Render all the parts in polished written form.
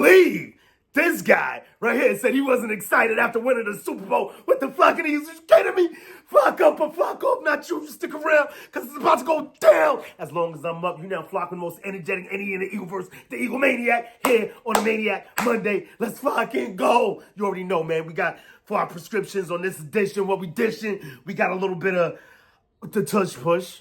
believe this guy right here said he wasn't excited after winning the Super Bowl with the fucking Eagles. You kidding me? Flock up or flock off, not you. Stick around, because it's about to go down. As long as I'm up, you now flocking the most energetic any in the Eagleverse, the Eagle Maniac, here on the Maniac Monday. Let's fucking go. You already know, man. We got, for our prescriptions on this edition, what we dishing, we got a little bit of the tush push.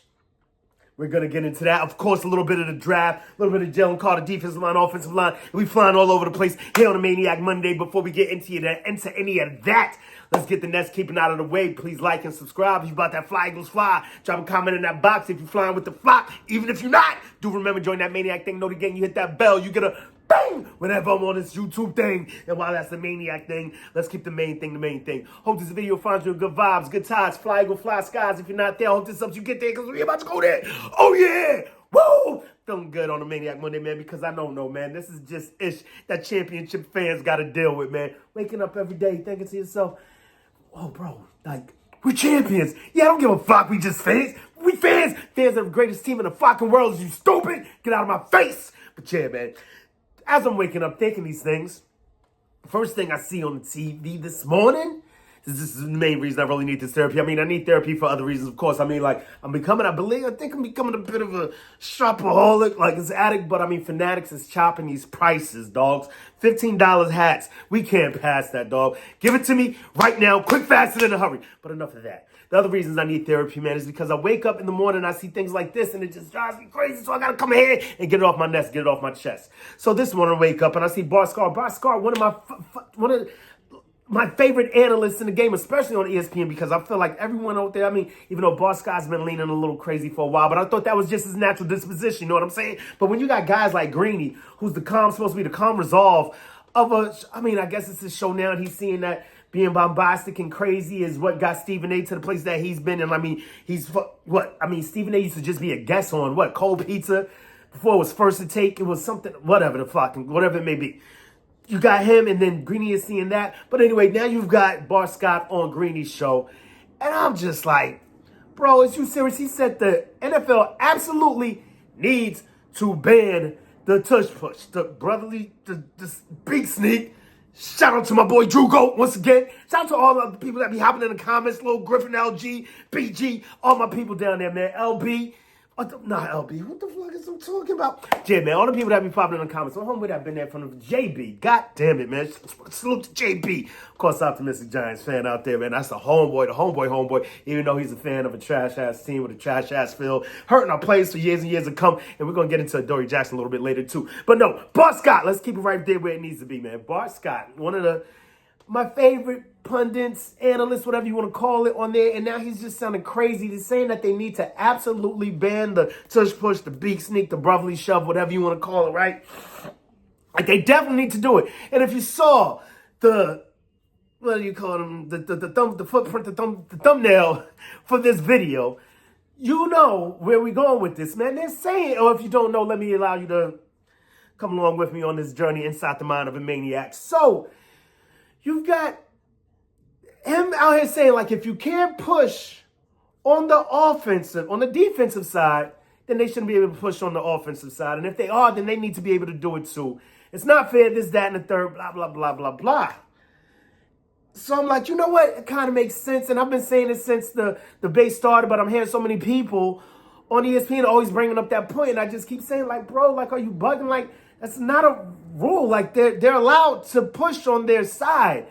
We're going to get into that. Of course, a little bit of the draft, a little bit of Jalen Carter, defensive line, offensive line. We flying all over the place here on the Maniac Monday. Before we get into any of that, let's get the Nets keeping out of the way. Please like and subscribe. If you about that fly, Eagles fly. Drop a comment in that box if you're flying with the flock. Even if you're not, do remember, join that Maniac thing. Know the game. You hit that bell. You get a bang whenever I'm on this YouTube thing. And while that's the Maniac thing, let's keep the main thing the main thing. Hope this video finds you good vibes, good times. Fly, Eagle, fly skies. If you're not there, hope this helps you get there, because we're about to go there. Oh, yeah. Woo! Feeling good on the Maniac Monday, man, because I don't know, man. This is just ish that championship fans got to deal with, man. Waking up every day thinking to yourself, oh, bro, like, we're champions. Yeah, I don't give a fuck. We just fans. We fans. Fans are the greatest team in the fucking world. Is you stupid? Get out of my face. But yeah, man, as I'm waking up thinking these things, first thing I see on the TV this morning, this is the main reason I really need this therapy. I mean, I need therapy for other reasons, of course. I mean, like, I think I'm becoming a bit of a shopaholic, like it's addict, but I mean, Fanatics is chopping these prices, dogs. $15 hats. We can't pass that, dog. Give it to me right now, quick, fast, and in a hurry. But enough of that. The other reasons I need therapy, man, is because I wake up in the morning, I see things like this, and it just drives me crazy. So I got to come here and get it off my nest, get it off my chest. So this morning I wake up and I see Bart Scott, one of my favorite analysts in the game, especially on ESPN, because I feel like everyone out there, I mean, even though Bart Scott's been leaning a little crazy for a while, but I thought that was just his natural disposition, you know what I'm saying? But when you got guys like Greeny, who's supposed to be the calm resolve of I guess it's his show now, and he's seeing that being bombastic and crazy is what got Stephen A to the place that he's been. And I mean, Stephen A used to just be a guest on Cold Pizza before it was First to Take. It was something, whatever it may be. You got him, and then Greeny is seeing that. But anyway, now you've got Bart Scott on Greeny's show. And I'm just like, bro, is you serious? He said the NFL absolutely needs to ban the tush push, the Beak Sneak. Shout out to my boy Drew Goat once again. Shout out to all the people that be hopping in the comments. Lil Griffin, LG, BG, all my people down there, man. LB. Not LB. What the fuck is I'm talking about? Yeah, man. All the people that be popping in the comments. My homeboy that been there from the JB. God damn it, man. Salute to JB. Of course, optimistic Giants fan out there, man. That's the homeboy. Even though he's a fan of a trash-ass team with a trash-ass field. Hurting our players for years and years to come. And we're going to get into Dory Jackson a little bit later, too. But no, Bart Scott. Let's keep it right there where it needs to be, man. Bart Scott, one of my favorite pundits, analysts, whatever you want to call it, on there. And now he's just sounding crazy. He's saying that they need to absolutely ban the tush push, the Beak Sneak, the brotherly shove, whatever you want to call it, right? Like, they definitely need to do it. And if you saw the thumbnail for this video, you know where we're going with this, man. They're saying, or if you don't know, let me allow you to come along with me on this journey inside the mind of a maniac. So, you've got him out here saying, like, if you can't push on the defensive side, then they shouldn't be able to push on the offensive side. And if they are, then they need to be able to do it too. It's not fair, this, that, and the third, blah, blah, blah, blah, blah. So I'm like, you know what? It kind of makes sense. And I've been saying it since the debate started, but I'm hearing so many people on ESPN always bringing up that point. And I just keep saying, like, bro, like, are you bugging? Like, that's not a rule. Like, they're allowed to push on their side.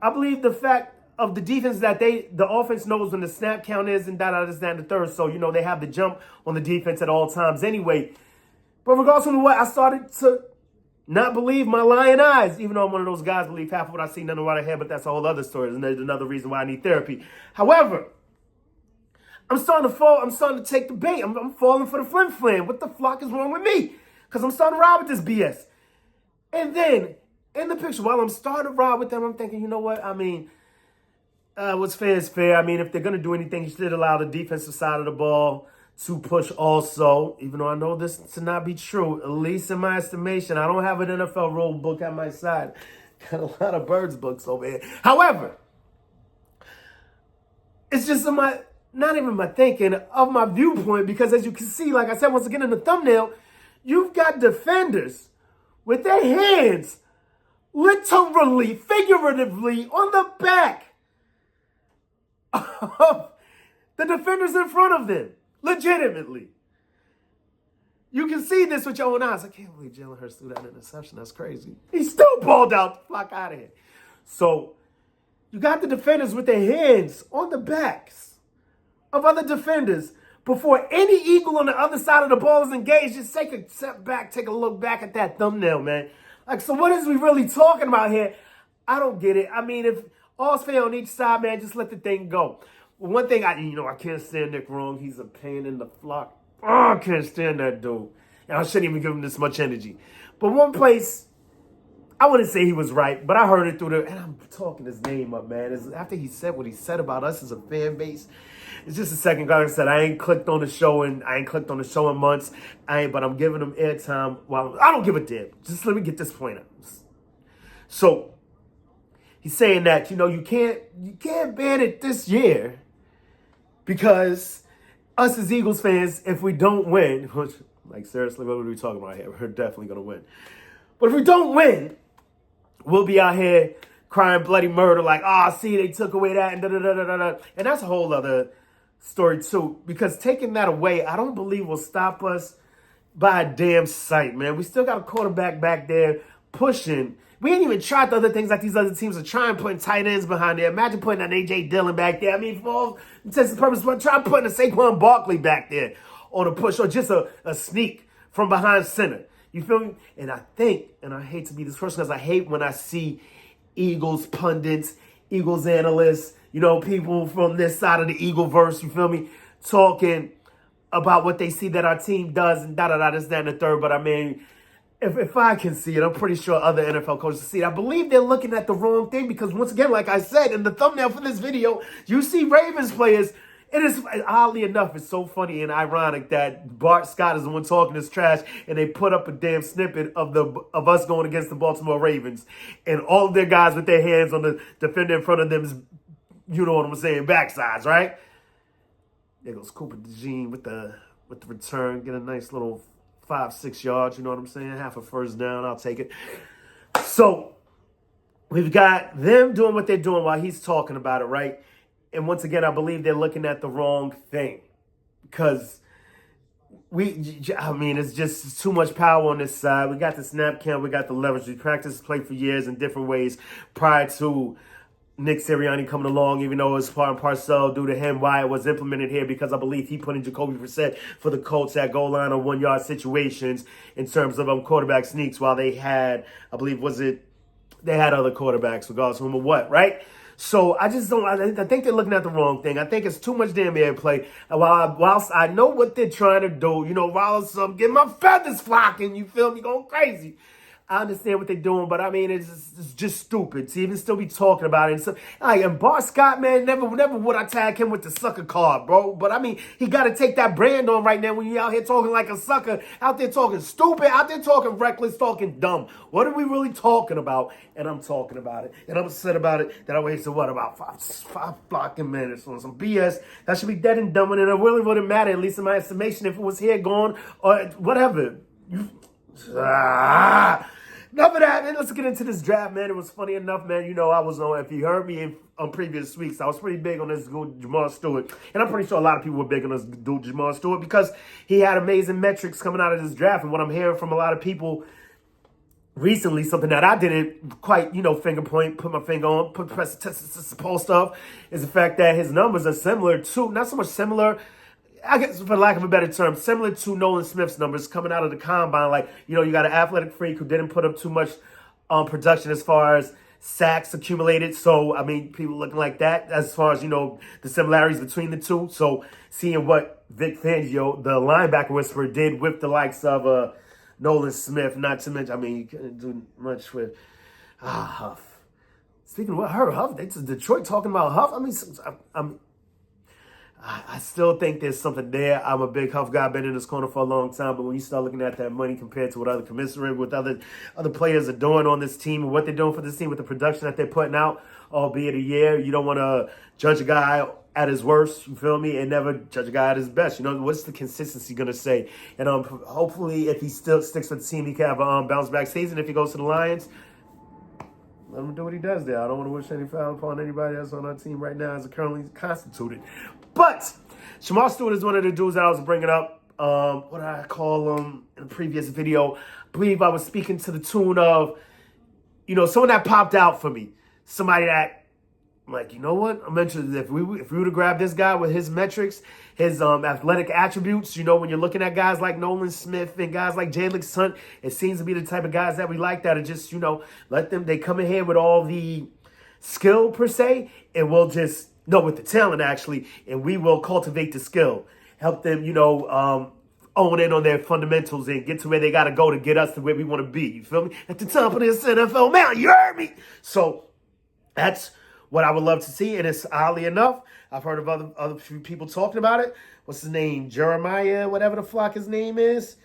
I believe the fact of the defense that the offense knows when the snap count is and this, that, and the third. So, you know, they have the jump on the defense at all times anyway. But regardless of what, I started to not believe my lying eyes, even though I'm one of those guys believe half of what I see, none of what I hear, but that's a whole other story. And there's another reason why I need therapy. However, I'm starting to take the bait. I'm falling for the flim-flam. What the flock is wrong with me? Because I'm starting to ride with this BS. And then, in the picture, while I'm starting to ride with them, I'm thinking, you know what? I mean, what's fair is fair. I mean, if they're going to do anything, you should allow the defensive side of the ball to push also, even though I know this to not be true, at least in my estimation. I don't have an NFL rule book at my side. Got a lot of Birds books over here. However, it's just not even my thinking, of my viewpoint, because as you can see, like I said once again in the thumbnail, you've got defenders with their hands literally, figuratively on the back of the defenders in front of them. Legitimately. You can see this with your own eyes. I can't believe Jalen Hurts threw that interception. That's crazy. He still balled out. Flock out of here. So, you got the defenders with their hands on the backs of other defenders before any Eagle on the other side of the ball is engaged. Just take a step back, take a look back at that thumbnail, man. Like, so what is we really talking about here? I don't get it. I mean, if all's fair on each side, man, just let the thing go. One thing, I can't stand Nick wrong. He's a pain in the flock. Oh, I can't stand that dude. And I shouldn't even give him this much energy. But one place, I wouldn't say he was right, but I heard it through and I'm talking his name up, man. After he said what he said about us as a fan base, it's just a second. Like I said, I ain't clicked on the show in months. But I'm giving him airtime. I don't give a damn. Just let me get this point out. So he's saying that, you can't ban it this year because us as Eagles fans, if we don't win, which, like, seriously, what are we talking about here? We're definitely going to win. But if we don't win, we'll be out here crying bloody murder like, see, they took away that and da-da-da-da-da. And that's a whole other story, too. Because taking that away, I don't believe will stop us by a damn sight, man. We still got a quarterback back there pushing. We ain't even tried the other things like these other teams are trying, putting tight ends behind there. Imagine putting an A.J. Dillon back there. I mean, for all intents and purposes, try putting a Saquon Barkley back there on a push or just a sneak from behind center. You feel me? And I think, and I hate to be this person because I hate when I see Eagles pundits, Eagles analysts, people from this side of the Eagleverse, you feel me, talking about what they see that our team does and da-da-da, this, that, and the third. But I mean, if I can see it, I'm pretty sure other NFL coaches see it. I believe they're looking at the wrong thing because, once again, like I said in the thumbnail for this video, you see Ravens players. It is, oddly enough, it's so funny and ironic that Bart Scott is the one talking this trash, and they put up a damn snippet of us going against the Baltimore Ravens, and all of their guys with their hands on the defender in front of them is, you know what I'm saying, backsides, right? There goes Cooper DeJean with the return, get a nice little 5-6 yards, you know what I'm saying? Half a first down, I'll take it. So, we've got them doing what they're doing while he's talking about it, right? And once again, I believe they're looking at the wrong thing because it's just too much power on this side. We got the snap count, we got the leverage. We practiced play for years in different ways prior to Nick Sirianni coming along, even though it was part and parcel due to him why it was implemented here, because I believe he put in Jacoby Brissett for the Colts at goal line on 1-yard situations in terms of quarterback sneaks while they had, I believe, they had other quarterbacks regardless of whom or what, right? So I just don't. I think they're looking at the wrong thing. I think it's too much damn airplay. Whilst I know what they're trying to do, while I'm getting my feathers flocking, you feel me, going crazy. I understand what they're doing, but I mean, it's just stupid to even still be talking about it. And so, and Bart Scott, man, never would I tag him with the sucker card, bro. But I mean, he got to take that brand on right now when you out here talking like a sucker, out there talking stupid, out there talking reckless, talking dumb. What are we really talking about? And I'm talking about it. And I'm upset about it that I wasted, about five blocking minutes on some BS. That should be dead and done, and it really wouldn't matter, at least in my estimation, if it was here, gone, or whatever. Enough of that, man. Let's get into this draft, man. It was funny enough, man. I was on, if you heard me on previous weeks, I was pretty big on this dude, Jamal Stewart. And I'm pretty sure a lot of people were big on this dude, Jamal Stewart, because he had amazing metrics coming out of this draft. And what I'm hearing from a lot of people recently, something that I didn't quite, finger point, put my finger on, press the pulse stuff, is the fact that his numbers are similar to, not so much similar, I guess, for lack of a better term, similar to Nolan Smith's numbers coming out of the combine. Like, you got an athletic freak who didn't put up too much production as far as sacks accumulated. So, I mean, people looking like that as far as, the similarities between the two. So, seeing what Vic Fangio, the linebacker whisperer, did with the likes of Nolan Smith, not to mention, I mean, you couldn't do much with Huff. Speaking of what, Huff, they just Detroit talking about Huff. I mean, I still think there's something there. I'm a big Huff guy, been in this corner for a long time, but when you start looking at that money compared to what other commensurate with other players are doing on this team and what they're doing for this team with the production that they're putting out, albeit a year, you don't want to judge a guy at his worst, you feel me, and never judge a guy at his best. You know, what's the consistency going to say? And hopefully, if he still sticks with the team, he can have a bounce back season. If he goes to the Lions, let him do what he does there. I don't want to wish any foul upon anybody else on our team right now as it currently constituted. But Shamar Stewart is one of the dudes that I was bringing up. What did I call him in a previous video? I believe I was speaking to the tune of, you know, someone that popped out for me. Somebody that, I'm like, you know what? I mentioned if we were to grab this guy with his metrics, his athletic attributes, you know, when you're looking at guys like Nolan Smith and guys like Jalen Carter, it seems to be the type of guys that we like that are just, you know, they come in here with all the skill per se, and we'll just, no, with the talent actually, and we will cultivate the skill, help them, you know, own in on their fundamentals and get to where they got to go to get us to where we want to be. You feel me? At the top of this NFL mountain, you heard me? So that's what I would love to see, and it's oddly enough, I've heard of other few people talking about it. What's his name? Jeremiah, whatever the flock his name is.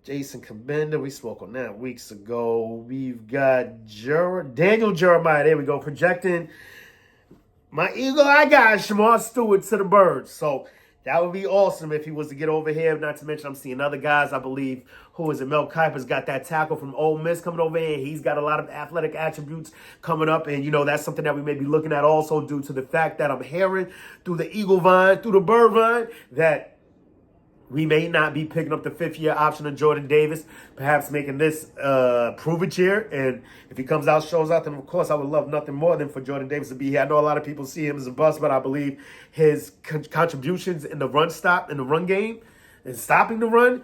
Jason Kabenda, we spoke on that weeks ago. We've got Daniel Jeremiah, there we go, projecting my eagle eye guy, Shamar Stewart, to the birds. So that would be awesome if he was to get over here. Not to mention, I'm seeing other guys, I believe, who is it? Mel Kiper's got that tackle from Ole Miss coming over here. He's got a lot of athletic attributes coming up. And, you know, that's something that we may be looking at also due to the fact that I'm hearing through the eagle vine, through the bird vine, that we may not be picking up the fifth-year option of Jordan Davis, perhaps making this prove-it year. And if he comes out, shows out, then, of course, I would love nothing more than for Jordan Davis to be here. I know a lot of people see him as a bust, but I believe his contributions in the run game, and stopping the run,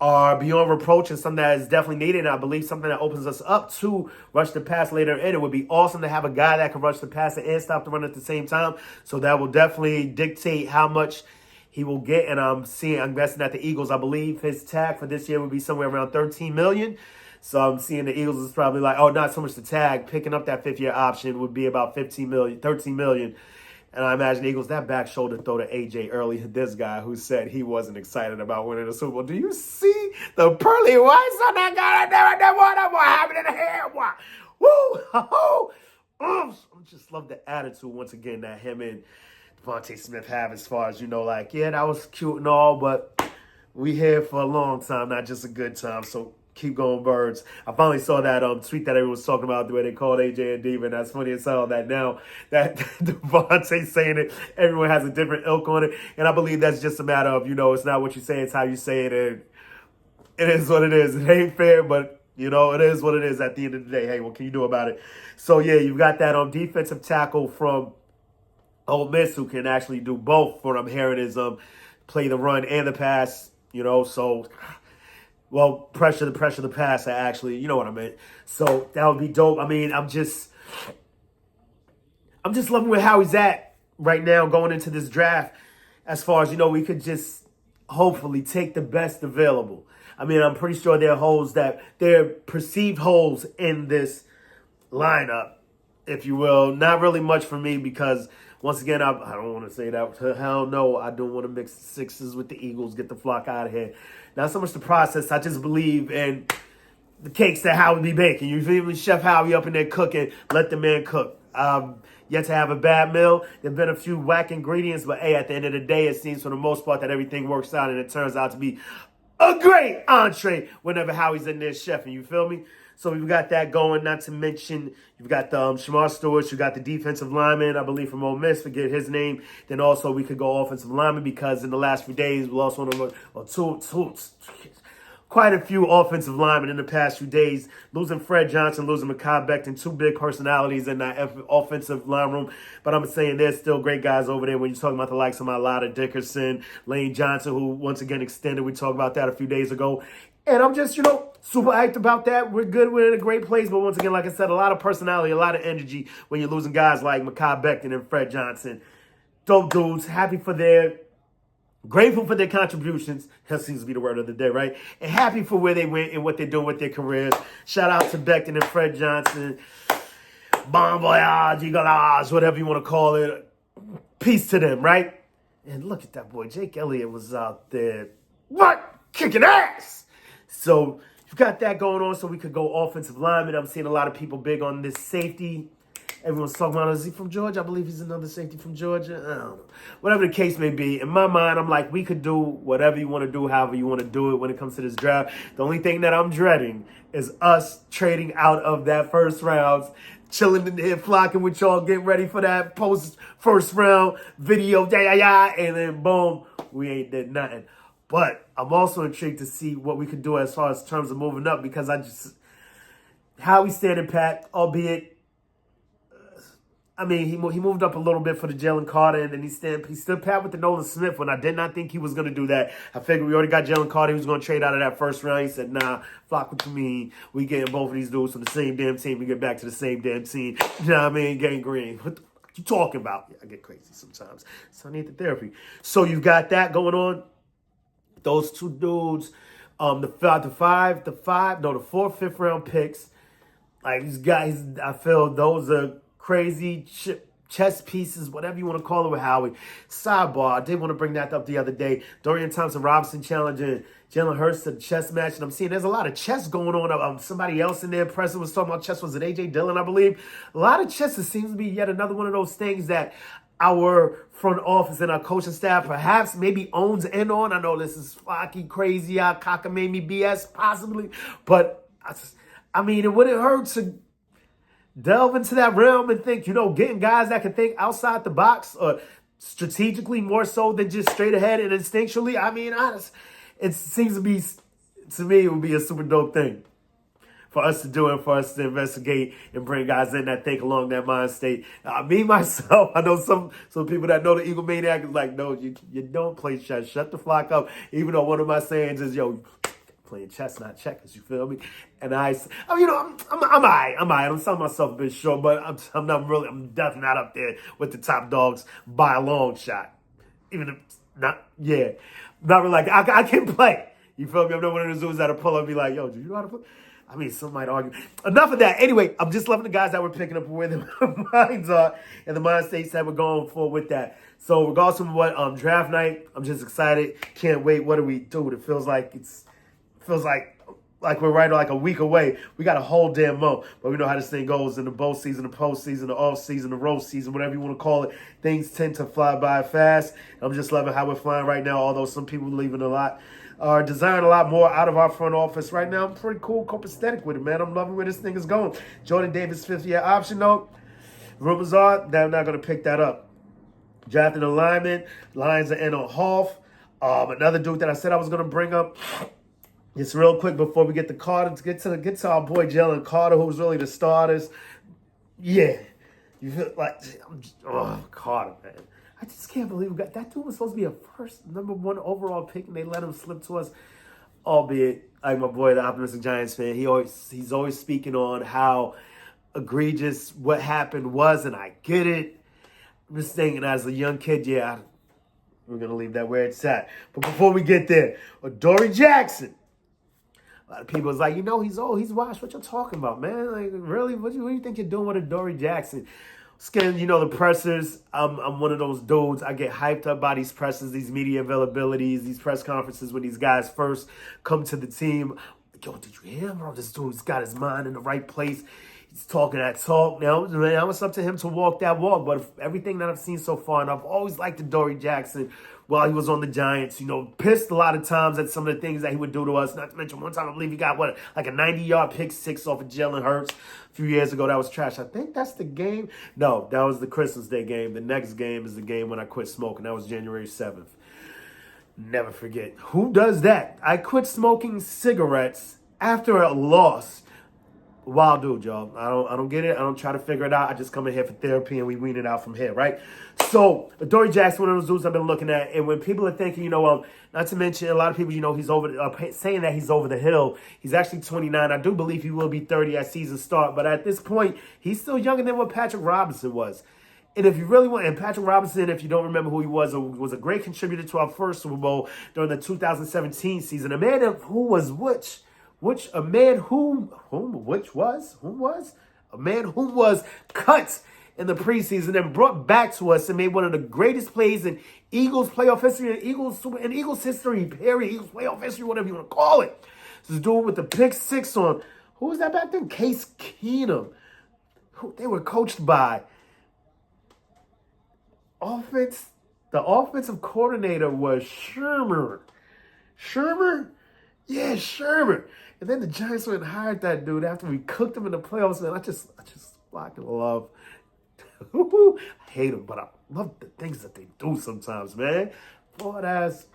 are beyond reproach and something that is definitely needed. And I believe something that opens us up to rush the pass later. And it would be awesome to have a guy that can rush the passer and stop the run at the same time. So that will definitely dictate how much he will get, and I'm guessing at the Eagles, I believe his tag for this year would be somewhere around $13 million. So I'm seeing the Eagles is probably like, oh, not so much the tag. Picking up that fifth-year option would be about $13 million. And I imagine the Eagles, that back shoulder throw to AJ early, this guy who said he wasn't excited about winning the Super Bowl. Do you see the pearly whites on that guy right there? What happened in the hair? What? Woo! I just love the attitude once again that him and Devontae Smith have, as far as, you know, like, yeah, that was cute and all, but we here for a long time, not just a good time. So keep going, birds. I finally saw that tweet that everyone was talking about the way they called AJ a diva. That's funny as hell that now that Devontae saying it, everyone has a different ilk on it. And I believe that's just a matter of, you know, it's not what you say, it's how you say it. And it is what it is. It ain't fair, but, you know, it is what it is at the end of the day. Hey, what can you do about it? So, yeah, you've got that defensive tackle from Ole Miss who can actually do both. What I'm hearing is play the run and the pass, you know, so, well, pressure the passer, actually, you know what I mean. So that would be dope. I mean, I'm just loving with how he's at right now going into this draft, as far as, you know, we could just hopefully take the best available. I mean, I'm pretty sure there are perceived holes in this lineup, if you will. Not really much for me because, once again, I don't want to say that. Hell no, I don't want to mix the Sixers with the Eagles, get the flock out of here. Not so much the process. I just believe in the cakes that Howie be baking. You feel me? Chef Howie up in there cooking. Let the man cook. Yet to have a bad meal. There have been a few whack ingredients, but hey, at the end of the day, it seems for the most part that everything works out, and it turns out to be a great entree whenever Howie's in there chefing. You feel me? So we've got that going. Not to mention, you've got the Shamar Stewart. You got the defensive lineman, I believe, from Ole Miss. Forget his name. Then also we could go offensive lineman because in the last few days we lost one of quite a few offensive linemen in the past few days. Losing Fred Johnson, losing Mekhi Becton, two big personalities in that offensive line room. But I'm saying there's still great guys over there when you're talking about the likes of Mailata Dickerson, Lane Johnson, who once again extended. We talked about that a few days ago. And I'm just, super hyped about that. We're good. We're in a great place. But once again, like I said, a lot of personality, a lot of energy when you're losing guys like Mekhi Becton and Fred Johnson. Dope dudes. Grateful for their contributions. That seems to be the word of the day, right? And happy for where they went and what they're doing with their careers. Shout out to Becton and Fred Johnson. Bon voyage, eagle whatever you want to call it. Peace to them, right? And look at that boy. Jake Elliott was out there. What? Kicking ass! So you've got that going on, so we could go offensive lineman. I'm seeing a lot of people big on this safety Everyone's talking about, is he from Georgia? I believe he's another safety from Georgia. I don't know. Whatever the case may be, in my mind, I'm like, we could do whatever you want to do, however you want to do it when it comes to this draft. The only thing that I'm dreading is us trading out of that first round, chilling in here, flocking with y'all, getting ready for that post-first round video, and then boom, we ain't did nothing. But I'm also intrigued to see what we could do as far as terms of moving up, because how we standing pat, albeit, I mean, he moved up a little bit for the Jalen Carter, and then he stood pat with the Nolan Smith when I did not think he was going to do that. I figured we already got Jalen Carter. He was going to trade out of that first round. He said, nah, Flock, what you mean? We getting both of these dudes from the same damn team. We get back to the same damn team. You know what I mean? Gang green. What the fuck you talking about? Yeah, I get crazy sometimes. So I need the therapy. So you've got that going on. Those two dudes, the 4th, 5th round picks. Like, these guys, I feel those are crazy chess pieces, whatever you want to call it with Howie. Sidebar, I did want to bring that up the other day. Dorian Thompson-Robinson challenging Jalen Hurts to the chess match. And I'm seeing there's a lot of chess going on. Somebody else in there, President was talking about chess. Was it A.J. Dillon, I believe? A lot of chess. It seems to be yet another one of those things that our front office and our coaching staff perhaps maybe owns in on. I know this is flocky, crazy, cockamamie BS, possibly. But, I mean, it wouldn't hurt to delve into that realm and think, getting guys that can think outside the box or strategically more so than just straight ahead and instinctually. I mean, it seems to be, to me, it would be a super dope thing for us to do and for us to investigate and bring guys in that think along that mind state. Me, myself, I know some people that know the Eagle Maniac is like, no, you don't play chess. Shut the flock up. Even though one of my sayings is, playing chess, not checkers, you feel me? And I'm all right. I'm selling myself a bit short, but I'm definitely not up there with the top dogs by a long shot. Even if not really like, I can play. You feel me? I'm not one of those dudes that'll pull up and be like, do you know how to play? I mean, some might argue. Enough of that. Anyway, I'm just loving the guys that we're picking up where their minds are and the mind states that we're going for with that. So regardless of what draft night, I'm just excited. Can't wait. What do we do? It feels like we're right like a week away. We got a whole damn month. But we know how this thing goes in the bowl season, the postseason, the off season, the roast season, whatever you want to call it. Things tend to fly by fast. I'm just loving how we're flying right now, although some people are desiring a lot more out of our front office right now. I'm pretty cool, copacetic with it, man. I'm loving where this thing is going. Jordan Davis' 5th-year option, though. Rumors are that I'm not going to pick that up. Drafting a lineman. Lions are in on Hoff. Another dude that I said I was going to bring up. Just real quick before we get to Carter, to get to our boy Jalen Carter, who's really the starters. Yeah. You feel like, Carter, man. I just can't believe that dude was supposed to be a first #1 overall pick, and they let him slip to us. Albeit, like my boy, the optimistic Giants fan, he's always speaking on how egregious what happened was, and I get it. I'm just thinking, as a young kid, we're gonna leave that where it's at. But before we get there, Dory Jackson. A lot of people was like, he's washed. What you talking about, man? Like, really? What do you think you're doing with a Dory Jackson? Skin, the pressers. I'm one of those dudes. I get hyped up by these pressers, these media availabilities, these press conferences when these guys first come to the team. Yo, did you hear him, bro? This dude's got his mind in the right place. He's talking that talk. Now, it's up to him to walk that walk. But everything that I've seen so far, and I've always liked the Dory Jackson while he was on the Giants, pissed a lot of times at some of the things that he would do to us. Not to mention one time, I believe he got, like a 90-yard pick six off of Jalen Hurts a few years ago. That was trash. I think that's the game. No, that was the Christmas Day game. The next game is the game when I quit smoking. That was January 7th. Never forget. Who does that? I quit smoking cigarettes after a loss. Wild dude, y'all. I don't get it. I don't try to figure it out. I just come in here for therapy and we wean it out from here, right? So, Dory Jackson, one of those dudes I've been looking at, and when people are thinking, not to mention a lot of people, he's saying that he's over the hill. He's actually 29. I do believe he will be 30 at season start, but at this point, he's still younger than what Patrick Robinson was. And if you really want, and Patrick Robinson, if you don't remember who he was a great contributor to our first Super Bowl during the 2017 season. A man who was a man who was cut in the preseason and brought back to us and made one of the greatest plays in Eagles playoff history and Eagles history, period. Eagles playoff history, whatever you want to call it. This dude with the pick six on, who was that back then? Case Keenum. They were coached by the offensive coordinator was Shermer. Shermer? Yeah, Shermer. And then the Giants went and hired that dude after we cooked him in the playoffs. And I just fucking love. I hate him, but I love the things that they do sometimes, man. Flawed ass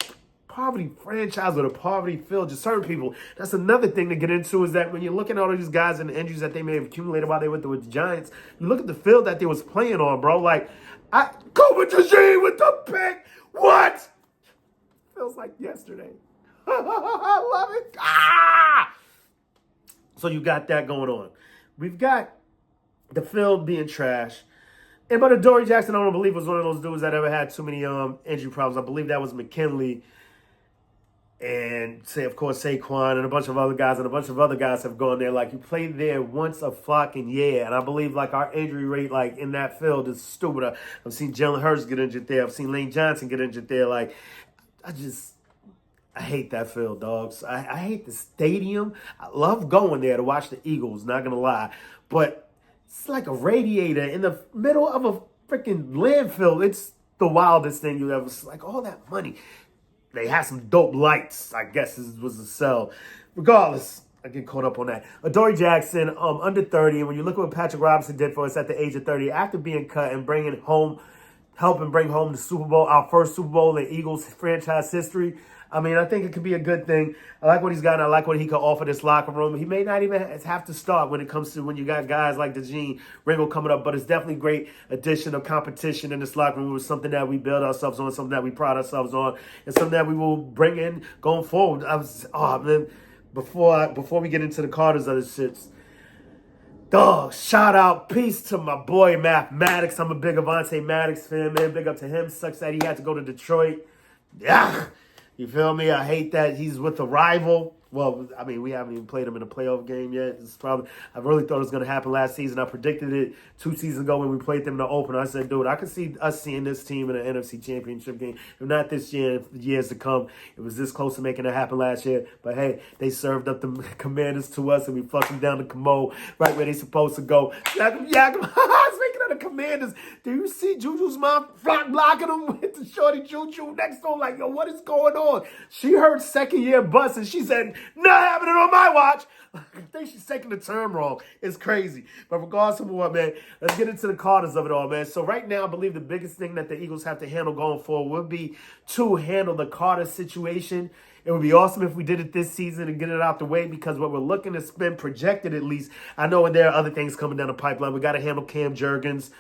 poverty franchise with a poverty field. Just certain people. That's another thing to get into is that when you're looking at all of these guys and the injuries that they may have accumulated while they went with the Giants, you look at the field that they was playing on, bro. Like, Cooper DeJean with the pick. What? Feels like yesterday. I love it. So you got that going on. We've got the field being trash. But Adoree Jackson, I don't believe, was one of those dudes that ever had too many injury problems. I believe that was McKinley and, of course, Saquon and a bunch of other guys. And a bunch of other guys have gone there. Like, you played there once a fucking year. And I believe, like, our injury rate, like, in that field is stupid. I've seen Jalen Hurts get injured there. I've seen Lane Johnson get injured there. Like, I hate that field, dogs. I hate the stadium. I love going there to watch the Eagles, not going to lie. But it's like a radiator in the middle of a freaking landfill. It's the wildest thing you ever see. Like, all that money. They had some dope lights, I guess was the sell. Regardless, I get caught up on that. Adoree Jackson, under 30. And when you look at what Patrick Robinson did for us at the age of 30, after being cut and helping bring home the Super Bowl, our first Super Bowl in Eagles franchise history. I mean, I think it could be a good thing. I like what he's got, and I like what he could offer this locker room. He may not even have to start when it comes to when you got guys like DeJean Ringo coming up, but it's definitely a great addition of competition in this locker room. It was something that we build ourselves on, something that we pride ourselves on, and something that we will bring in going forward. Before we get into the Carters of the shits, dog, shout out, peace to my boy Mathematics. I'm a big Avonte Maddox fan, man. Big up to him. Sucks that he had to go to Detroit. Yeah. You feel me? I hate that he's with a rival. Well, I mean, we haven't even played him in a playoff game yet. I really thought it was going to happen last season. I predicted it 2 seasons ago when we played them in the opener. I said, dude, I could see us seeing this team in an NFC Championship game. If not this year, years to come. It was this close to making it happen last year. But, hey, they served up the Commanders to us, and we fucked them down the commode right where they supposed to go. Speaking of the Commanders, do you see Juju's mom blocking him with the shorty Juju next to him? Like, yo, what is going on? She heard second-year bust, and she said, not happening on my watch. I think she's taking the term wrong. It's crazy. But regardless of what, man, let's get into the Carters of it all, man. So right now, I believe the biggest thing that the Eagles have to handle going forward would be to handle the Carter situation. It would be awesome if we did it this season and get it out the way, because what we're looking to spend, projected at least, I know there are other things coming down the pipeline. We got to handle Cam Jurgens,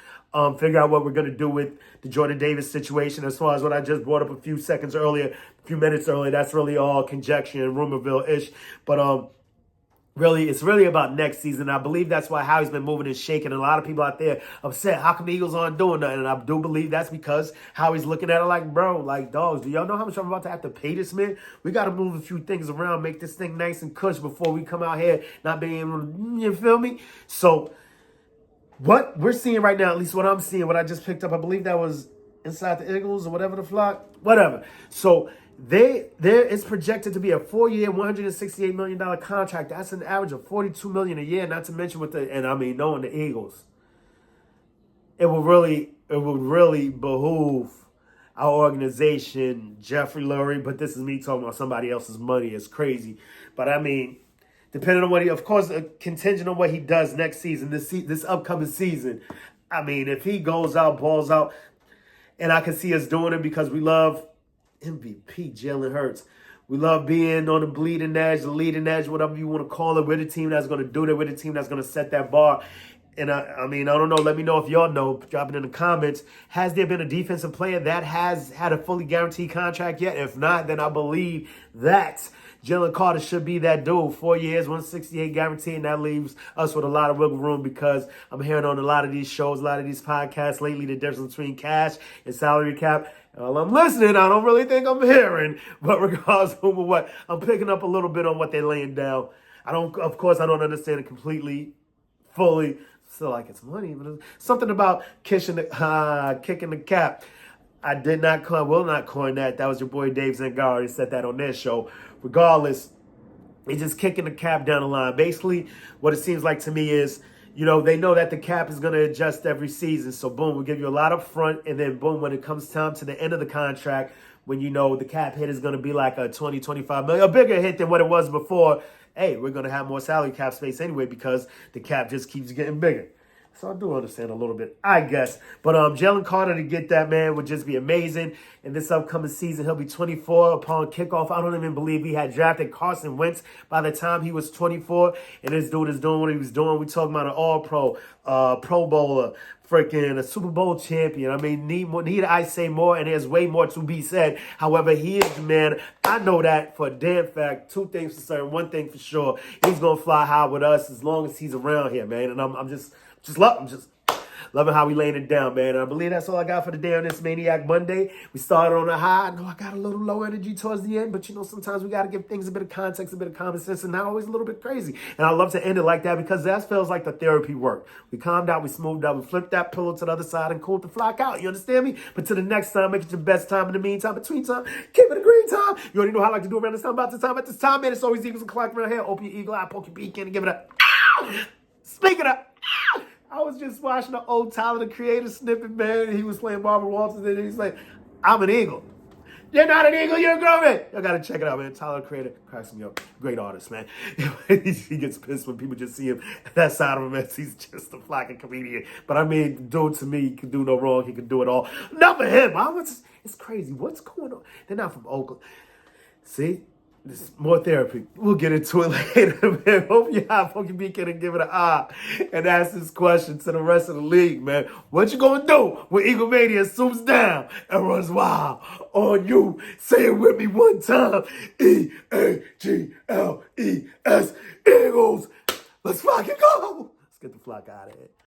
figure out what we're going to do with the Jordan Davis situation. As far as what I just brought up a few minutes earlier, that's really all conjecture and rumorville-ish. But really, it's really about next season. I believe that's why Howie's been moving and shaking. And a lot of people out there upset. How come the Eagles aren't doing nothing? And I do believe that's because Howie's looking at it like, bro, like, dogs, do y'all know how much I'm about to have to pay this man? We got to move a few things around, make this thing nice and cush before we come out here not being able to, you feel me? So what we're seeing right now, at least what I'm seeing, what I just picked up, I believe that was Inside the Eagles or whatever the flock, whatever. So it's projected to be a 4-year, $168 million contract. That's an average of $42 million a year. Not to mention knowing the Eagles, it will really behoove our organization, Jeffrey Lurie. But this is me talking about somebody else's money. It's crazy. But I mean, depending on what contingent on what he does next season, this upcoming season. I mean, if he goes out, balls out, and I can see us doing it because we love MVP, Jalen Hurts. We love being on the bleeding edge, the leading edge, whatever you want to call it. We're the team that's going to do that. We're the team that's going to set that bar. And I don't know. Let me know if y'all know. Drop it in the comments. Has there been a defensive player that has had a fully guaranteed contract yet? If not, then I believe that Jalen Carter should be that dude. 4 years, 168 guaranteed, and that leaves us with a lot of wiggle room, because I'm hearing on a lot of these shows, a lot of these podcasts lately, the difference between cash and salary cap. Well, I'm listening. I don't really think I'm hearing, but regardless of what, I'm picking up a little bit on what they're laying down. Of course, I don't understand it completely, fully. Still like it's money, but something about kicking the cap. I will not coin that. That was your boy Dave Zangaro. He said that on their show. Regardless, it's just kicking the cap down the line. Basically, what it seems like to me is you know, they know that the cap is going to adjust every season. So, boom, we give you a lot up front. And then, boom, when it comes time to the end of the contract, when you know the cap hit is going to be like a 20, 25 million, a bigger hit than what it was before, hey, we're going to have more salary cap space anyway because the cap just keeps getting bigger. So I do understand a little bit, I guess. But Jalen Carter to get that, man, would just be amazing. In this upcoming season, he'll be 24 upon kickoff. I don't even believe he had drafted Carson Wentz by the time he was 24. And this dude is doing what he was doing. We talking about an all-pro, Pro Bowler, freaking a Super Bowl champion. I mean, need I say more? And there's way more to be said. However, he is the man. I know that for a damn fact. Two things for certain. One thing for sure. He's going to fly high with us as long as he's around here, man. And I'm just loving how we laying it down, man. And I believe that's all I got for the day on this Maniac Monday. We started on a high. I know I got a little low energy towards the end, but you know, sometimes we got to give things a bit of context, a bit of common sense, and not always a little bit crazy. And I love to end it like that because that feels like the therapy work. We calmed out, we smoothed out, we flipped that pillow to the other side and cooled the flock out. You understand me? But to the next time, make it your best time. In the meantime, between time, keep it a green time. You already know how I like to do around this time, about this time, at this time, man. It's always equals a clock around here. Open your eagle eye, poke your beak in, and give it a ow! Speaking of ow! I was just watching an old Tyler, the Creator snippet, man. And he was playing Barbara Walters, and he's like, I'm an eagle. You're not an eagle, you're a grown man. Y'all gotta check it out, man. Tyler, the Creator, cracks me up. Great artist, man. He gets pissed when people just see him that side of him as he's just a flocking comedian. But I mean, dude, to me, he can do no wrong. He can do it all. Not for him. It's crazy. What's going on? They're not from Oakland. See? This is more therapy. We'll get into it later, man. Hope you have Pokey Beacon and give it an eye and ask this question to the rest of the league, man. What you gonna do when Eagle Mania swoops down and runs wild on you? Say it with me one time. E-A-G-L-E-S. Eagles. Let's fucking go. Let's get the flock out of here.